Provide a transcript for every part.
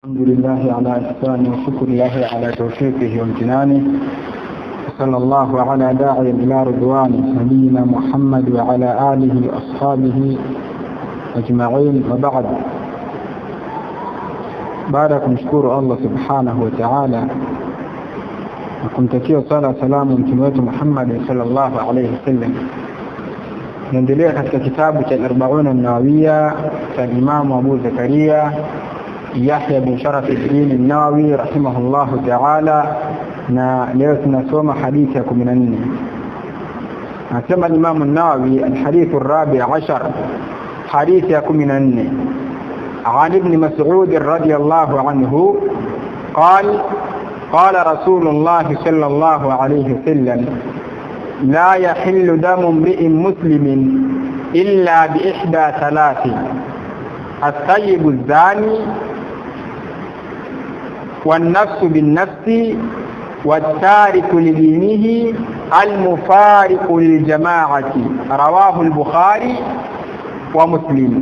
الحمد لله على إحسانه وشكر الله على توفيقه وامتنانه، صلى الله على داعي إلى رضوانه نبينا محمد وعلى آله وأصحابه أجمعين. وبعد، بارك نشكر الله سبحانه وتعالى وكمتكيه صلاة سلام ومتموت محمد صلى الله عليه وسلم. نندليه katika kitabu cha 40 an-Nawawiyya cha Imam Abu Zakaria Yahya bin Sharaf al-Din an-Nawawi rahimahullahu ta'ala, na leo tunasoma hadithi ya 14. Anasema Imam an-Nawawi al-hadith ar-rabi' 'ashar, hadithi ya 14. عن ابن مسعود رضي الله عنه قال رسول الله صلى الله عليه وسلم: لا يحل دم امرئ مسلم إلا بإحدى ثلاث: الثيب الزاني، والنفس بالنفس، والتارك لدينه، المفارق للجماعة. رواه البخاري ومسلم.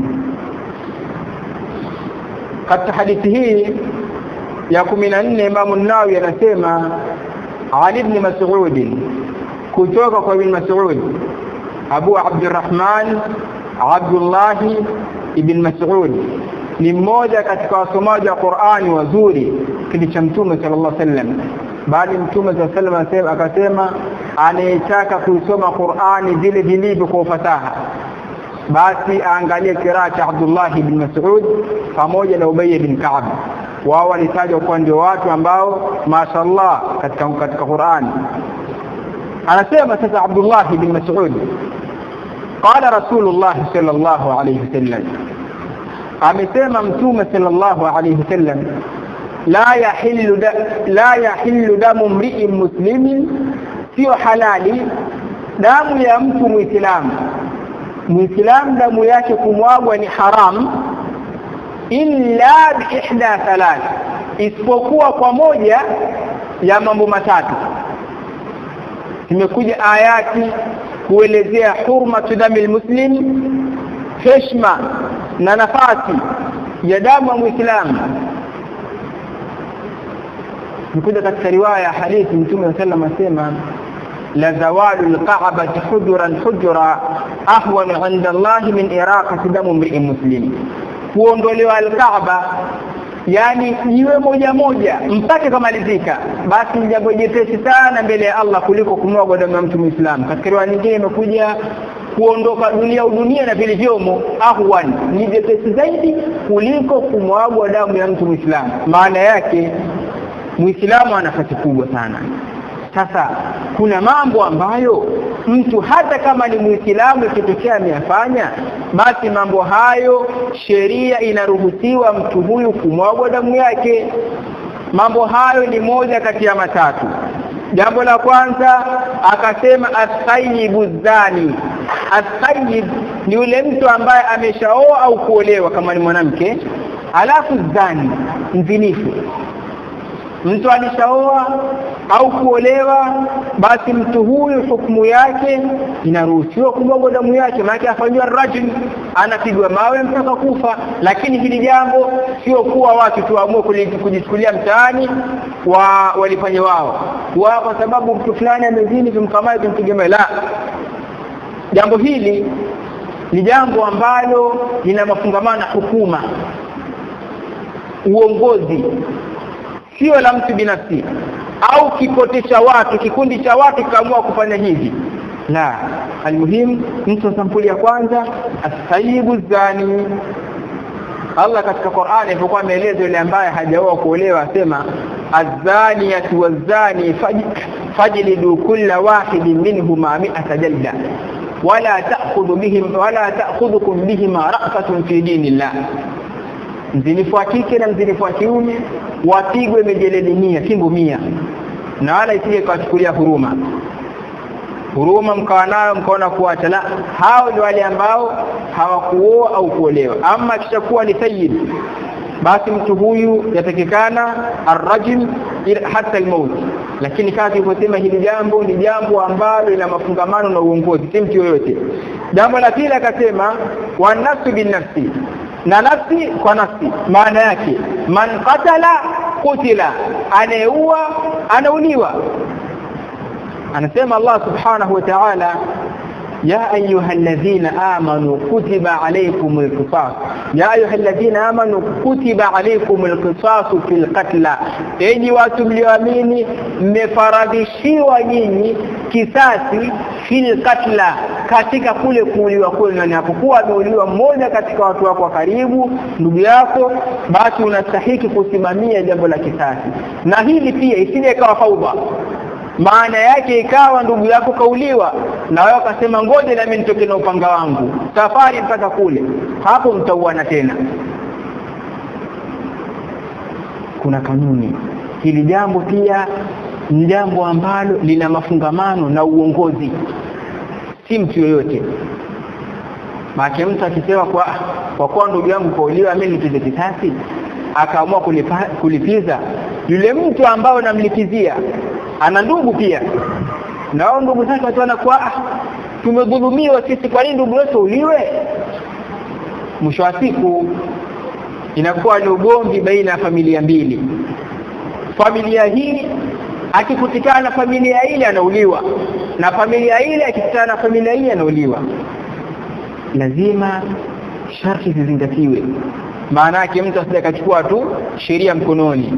katika hadithi hii ya 14 Imam an-Nawawi anasema Ali ibn Mas'ud, kutoka kwa ibn Mas'ud, Abu Abdurrahman Abdullah ibn Mas'ud, ni mmoja katika wasomaji wa Qur'ani wazuri kile cha Mtume sallallahu alaihi wasallam. Bali Mtume sallallahu alaihi wasallam akasema anayetaka kusoma Qur'ani vile vilivyo kwa ufasaha, basi aangalie kiraa cha Abdullah ibn Mas'ud pamoja na Ubay ibn Ka'b. Wao walitajwa kwa ndio watu ambao mashaallah katika Qur'ani. Anasema sasa Abdullah ibn Mas'ud, qala Rasulullah sallallahu alayhi wasallam, amesema Mtume sallallahu alayhi wasallam: la yahillu damu mri'in muslimin, sio halali damu ya mtu Muislamu damu yake kumwagwa ni haram, illa bi ihda thalath, isipokuwa kwa moja ya mambo matatu. Imekuja ayati kuelezea hurmatu damil muslim, heshima na nafasi ya damu ya Muislamu. Imekuja katika riwaya ya hadithi Mtume sallallahu alayhi wasallam asema: la zawalul ka'bati hujra ahwan 'inda Allah min iraqati dam imri'in muslim. Kuondolewa al-Kaaba, yani iwe moja mpaka kamalizika, basi ni jambo jepesi sana mbele ya Allah kuliko kumwaga damu ya mtu Muislamu. Katika riwaya nyingine imekuja kuondoka dunia na vilivyomo ahwan, ni jepesi zaidi kuliko kumwaga damu ya mtu Muislamu. Maana yake Muislamu ana nafasi kubwa sana. Sasa kuna mambo ambayo mtu hata kama ni Muislamu ikitokea ameyafanya, basi mambo hayo sheria inaruhusiwa mtu huyu kumwaga damu yake. Mambo hayo ni moja kati ya matatu. Jambo la kwanza akasema as-sayyibu zani. As-sayyib ni yule mtu ambaye ameshaoa au kuolewa kama ni mwanamke, alafu zani mzinifu. Mtu alishaoa au kuolewa, basi mtu huyu hukumu yake inaruhusiwa kumwaga damu yake, maana afanywa rajul, anapigwa mawe mpaka kufa. Lakini hili jambo sio kuwa watu tuamue kujichukulia mtaani walifanya wao kwa sababu mtu fulani amezini tumkamate tumpige mawe. La, jambo hili ni jambo ambalo lina mafungamano na hukuma, uongozi, sio la mtu binafsi au kikundi cha watu kaamua kufanya hivi. La, almuhim mtu sampuli ya kwanza as-sayyibu zani. Allah katika Qur'ani alipokuwa ameeleza yule ambaye hajaoa kuolewa asema: az-zaniyatu waz-zani fajlidu kulla wahidin minhuma 100 jalda wala ta'khudhukum bihima ra'fatun fi dinillah. Mzinifu wa kike na mzinifu wa kiume wapigwe mijeledi 100, fimbo 100, na wala isije kuchukulia huruma mkawa nayo mkaona kuacha. La, hao ni wale ambao hawakuoa au kuolewa. Ama kishakuwa ni sayyid, basi mtu huyu yatakikana ar-rajul hata al-maut. Lakini kama tulivyosema, hili jambo ni jambo ambalo lina mafungamano na uongozi, si mtu yoyote. Jambo la pili akasema: wa nafsu bin nafsi, na nafsi kwa nafsi. Maana yake man qatala qutila, anayeua anauliwa. Anasema Allah subhanahu wa ta'ala, ya ayyuhalladhina amanu kutiba alaykumul qisas, ya ayyuhalladhina amanu kutiba alaykumul qisas fil qatl, enyi watu mlioamini mmefaradhishiwa nyinyi kisasi fil qatl, katika kule kuuliwa kwenu. Na hapokuwa ameuliwa mmoja katika watu wako wa karibu, ndugu yako, basi unastahili kusimamia jambo la kisasi. Na hili pia isije ikawa faudha, maana yake ikawa ndugu yako kauliwa na wewe ukasema ngoja na mimi nitoke na upanga wangu safari mpaka kule, hapo mtauana tena. Kuna kanuni. Hili jambo pia ni jambo ambalo lina mafungamano na uongozi, si mtu yoyote. Maana mtu akisema kwa kuwa ndugu yangu kauliwa mimi nipige kisasi, akaamua kulipiza, yule mtu ambao namlipizia ana ndugu pia, na wao ndugu zake wataona kwa tumedhulumiwa sisi, kwa nini ndugu wetu uliwe? Mwisho wa siku inakuwa ni ugomvi baina ya familia mbili. Familia hii akikutikana na familia ile anauliwa, na familia ile akikutana na familia ile anauliwa. Lazima sharti zizingatiwe. Maana yake mtu asije akachukua tu sheria mkononi,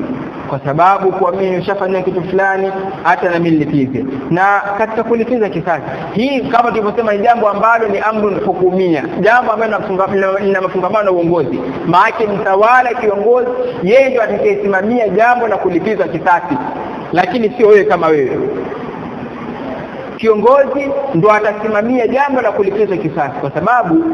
kwa sababu kwa mimi nishafanya kitu fulani hata na mimi nilipize. Na katika kulipiza kisasi, hii kama tulivyosema ni jambo ambalo ni amru hukumia, jambo ambalo lina mafungamano na uongozi. Maana mtawala, kiongozi, yeye ndiye atakayesimamia jambo la kulipiza kisasi, lakini sio wewe kama wewe. Kiongozi ndo atasimamia jambo la kulipiza kisasi, kwa sababu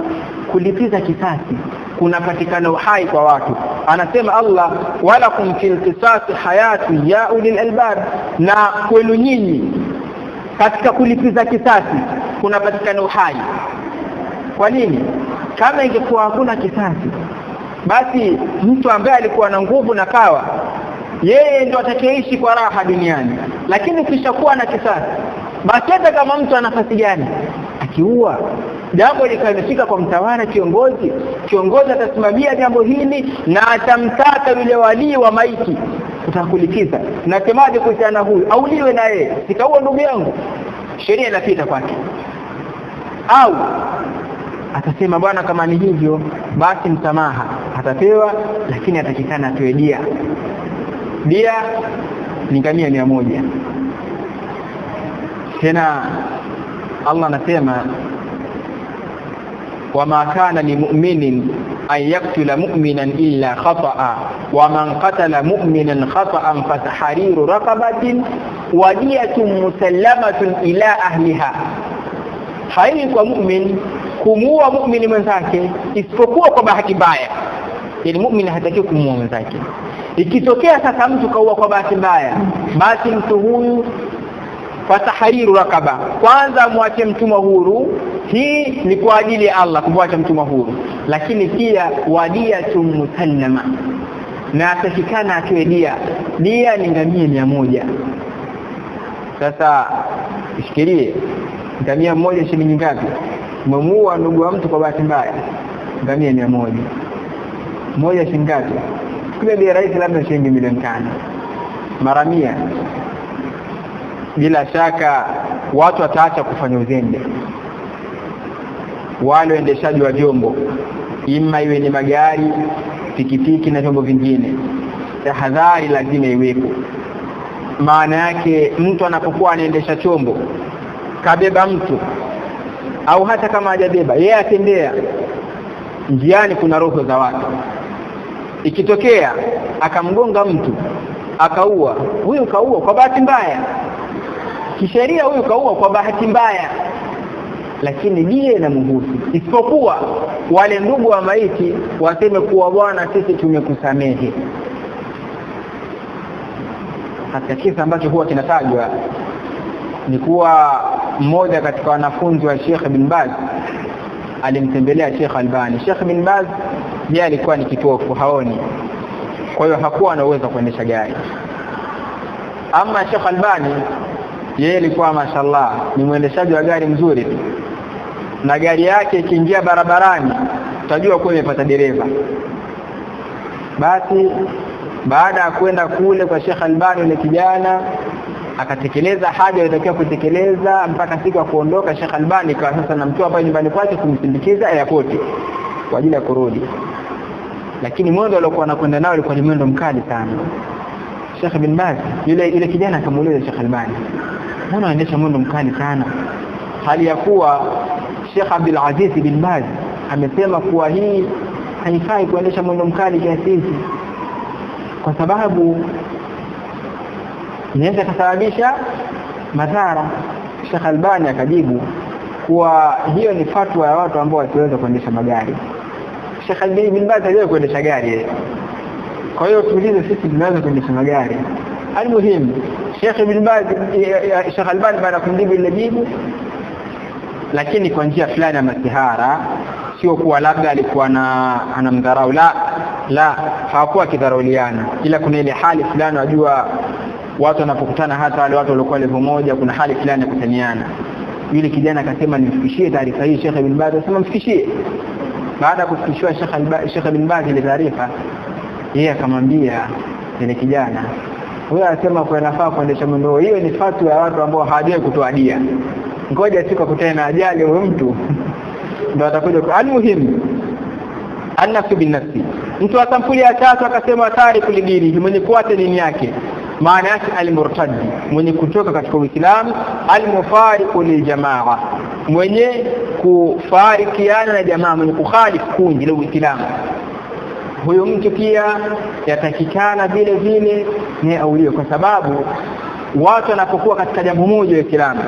kulipiza kisasi kunapatikana uhai kwa watu. Anasema Allah, walakum fil qisasi hayatu ya ulil albab, na kwenu nyinyi katika kulipiza kisasi kunapatikana uhai. Kwa nini? Kama ingekuwa hakuna kisasi, basi mtu ambaye alikuwa na nguvu na kawa, yeye ndio atakayeishi kwa raha duniani. Lakini kishakuwa na kisasi, basi hata kama mtu ana nafasi gani akiua, jambo likamefika kwa mtawala, kiongozi atasimamia jambo hili na atamtaka yule wali wa maiti utakulipiza. Na semaje kuhusiana huyu auliwe na yeye, sikaua ndugu yangu, sheria inapita kwake. Au atasema bwana kama ni hivyo basi msamaha atapewa, lakini atakikana atoe dia. Dia ni ngamia 100. Tena Allah anasema, wama kana limu'minin an yaqtula mu'minan illa khata'a wa man qatala mu'minan khata'an fatahriru raqabatin wa diyatun musallamatun ila ahliha. Hai kwa mu'min kumuua mu'mini mwenzake isipokuwa kwa bahati mbaya. Yaani mu'min hataki kumuua mwenzake. Ikitokea sasa mtu kaua kwa bahati mbaya, basi mtu huyu fatahriru raqaba, kwanza muache mtumwa huru. Hii ni kwa ajili ya Allah kumwacha mtumwa huru, lakini pia wadiyatun musallama, na atakikana atoe dia. Dia ni ngamia 100. Sasa ishikilie ngamia 1 shilingi ngapi? Umemuua ndugu wa mtu kwa bahati mbaya, ngamia 100. Moja shilingi ngapi? Kule bei rahisi labda shilingi milioni 5 mara 100. Bila shaka watu wataacha kufanya uzembe. Wale waendeshaji wa vyombo, ima iwe ni magari, pikipiki na vyombo vingine, tahadhari lazima iwepo. Maana yake mtu anapokuwa anaendesha chombo, kabeba mtu au hata kama hajabeba, yeye atembea njiani, kuna roho za watu. Ikitokea akamgonga mtu akaua, huyu kaua kwa bahati mbaya. Kisheria huyu kaua kwa bahati mbaya, lakini dia inamhusu, isipokuwa wale ndugu wa maiti waseme kuwa bwana sisi tumekusamehe. Hata kisa ambacho huwa kinatajwa ni kuwa mmoja katika wanafunzi wa Sheikh Ibn Baz alimtembelea Sheikh Albani. Sheikh Ibn Baz yeye alikuwa ni kipofu, haoni, kwa hiyo hakuwa na uwezo kuendesha gari. Ama Sheikh Albani yeye alikuwa mashallah ni mwendeshaji wa gari mzuri, na gari yake ikiingia barabarani utajua kuwa umepata dereva. Basi baada ya kwenda kule kwa Sheikh Albani, yule kijana akatekeleza haja aliyotakiwa kutekeleza mpaka siku ya kuondoka. Sheikh Albani kwa sasa namtoa hapa nyumbani kwake kumsindikiza airport kwa ajili ya kurudi, lakini mwendo aliokuwa anakwenda nao ulikuwa ni mwendo mkali sana. Sheikh bin Baz yule kijana akamuuliza Sheikh Albani, mbona unaendesha mwendo mkali sana, hali ya kuwa Sheikh Abdul Aziz bin Baz amesema kuwa hii haifai kuendesha mwendo mkali kiasi hiki kwa sababu inaweza kusababisha madhara. Sheikh Albani akajibu kuwa hiyo ni fatwa ya watu ambao wasiweza kuendesha magari. Sheikh Albani bin Baz hajui kuendesha gari, kwa hiyo tuulize sisi tunaweza kuendesha magari. Almuhimu Sheikh bin Baz, Sheikh Albani baada kumjibu ile jibu, lakini kwa njia fulani ya masihara, sio kuwa labda alikuwa anamdharau, la hawakuwa kidharauliana, ila kuna ile hali fulani wajua watu wanapokutana, hata wale watu walikuwa level moja, kuna hali fulani ya kutaniana. Yule kijana akasema nimfikishie taarifa hii Sheikh bin Baz, akasema mfikishie. Baada ya kufikishwa Sheikh bin Baz ile taarifa, yeye akamwambia yule kijana, wewe anasema kwa nafaa kuendesha mwendo, hiyo ni fatwa ya watu ambao hawajui kutoa dia, ngoja siku akutane na ajali huyo mtu ndio atakuja. Almuhimu an-nafsu bin-nafsi, mtu atamfuli ya tatu akasema tariku lidini, mwenye kuacha dini yake, maana yake al-murtad, mwenye kutoka katika Uislamu, al-mufariqu liljamaa, mwenye kufarikiana na jamaa, mwenye kukhalifu kundi la Uislamu. Huyo mtu pia yatakikana vile vile ni auliwe, kwa sababu watu wanapokuwa katika jambo moja la Uislamu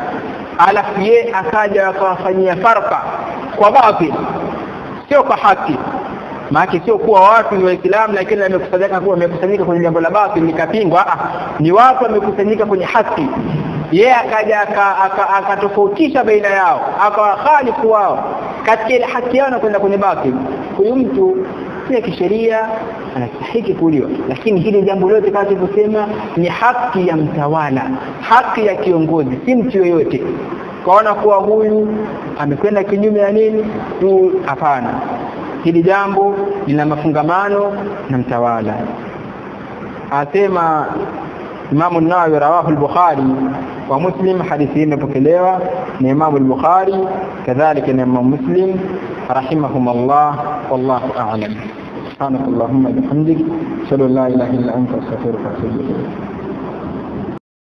alafu yeye akaja akawafanyia farqa kwa batil, sio kwa haki. Maana sio kuwa watu ni Waislamu lakini wamekusanyika kwenye jambo la batil nikapingwa, ni watu wamekusanyika kwenye haki, yeye akaja akatofautisha baina yao, akawakhalifu wao katika ile haki yao na kwenda kwenye batil. Huyu mtu si kisheria anastahili kuuliwa, lakini hili jambo lote kama tulivyosema ni haki ya mtawala, haki ya kiongozi, si mtu yoyote kaona kuwa huyu amekwenda kinyume ya nini tu, hapana. Hili jambo lina mafungamano na mtawala. Asema Imam an-Nawawi rawahu al-Bukhari wa Muslim, hadithi imepokelewa na Imam al-Bukhari kadhalika na Imam Muslim rahimahumullah, wallahu a'lam. Subhanakallahumma bihamdik, ashhadu an la ilaha illa anta, astaghfiruka wa atubu ilayk.